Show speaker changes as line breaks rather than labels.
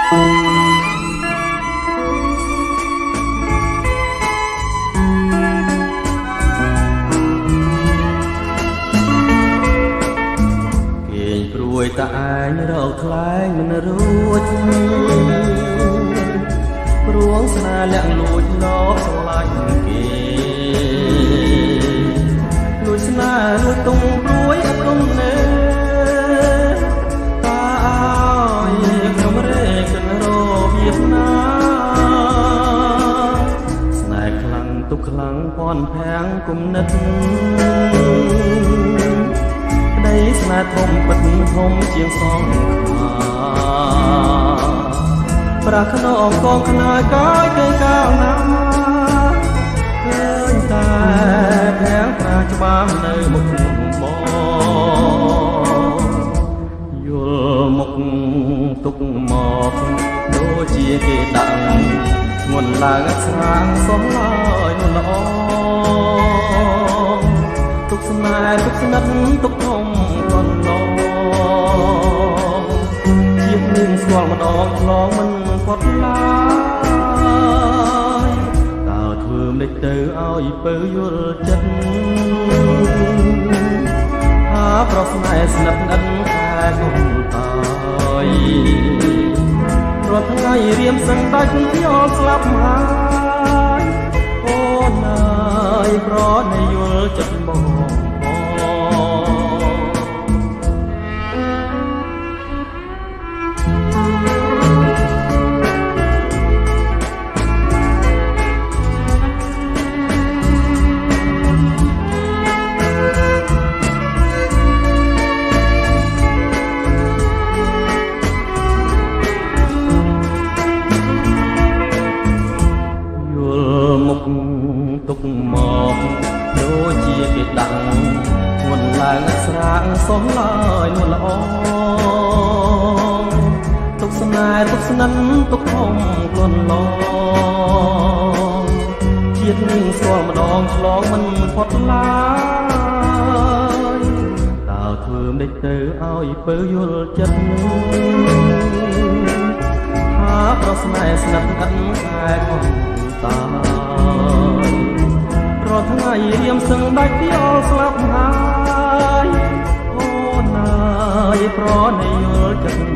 ព្រួយតែឯងរកថ្លែងមិនរួចព្រួងស្នេហ៍លាក់លួចលបស្រឡាញ់គេលួចស្នេហ៍លួចទុំព្រួយអត់គុំណែតាអើយខ្ញុំរេកិនរវាសនាស្នេហ៍ខ្លាំងទុកខ្លាំងពាន់ភាំងគុំនិតស្នេហ៍ធំពិតធំជាងសងខាប្រាក់ខ្នងកងខ្នើយកាយគេកាលណាឃើញតែភាំងប្រាច្បាស់នៅមុខបងយល់មុខទុកមកដូចជាគេដាក់ធ្ងន់ឡើងស្រាងសោះឡើយនោះល្អទុកស្នេហ៍ទុកស្និទ្ធទុកធំកន្លងជានឹងស្គាល់ម្ដងឆ្លងមិនផុតឡើយតើធ្វើមិនទៅឲ្យពើយល់ចិត្តថាប្រស្នេហ៍ស្និទ្ធស្និទ្ធតែគុំតាយរាល់ថ្ងៃរៀមសឹងដាច់ខ្យល់ស្លាប់ហើយអូនអើយប្រណីយល់ចិត្តបងទុកមកដូចជាគេដាក់ធ្ងន់ឡើងស្រាងសោះឡើយនោះល្អទុកស្នេហ៍ទុកស្និទ្ធទុកធំខ្លួនឡងជាតិនឹងស្គាល់ម្ដងឆ្លងមិនផុតឡើយតើធ្វើមិនទៅឲ្យពើយល់ចិត្តថាប្រស្នេហ៍ស្និទ្ធស្និទ្ធតែគុំតារាល់ថ្ងៃរៀមសឹងដាច់ខ្យល់ស្លាប់ហើយអូនអើយប្រណីយល់ចិត្ត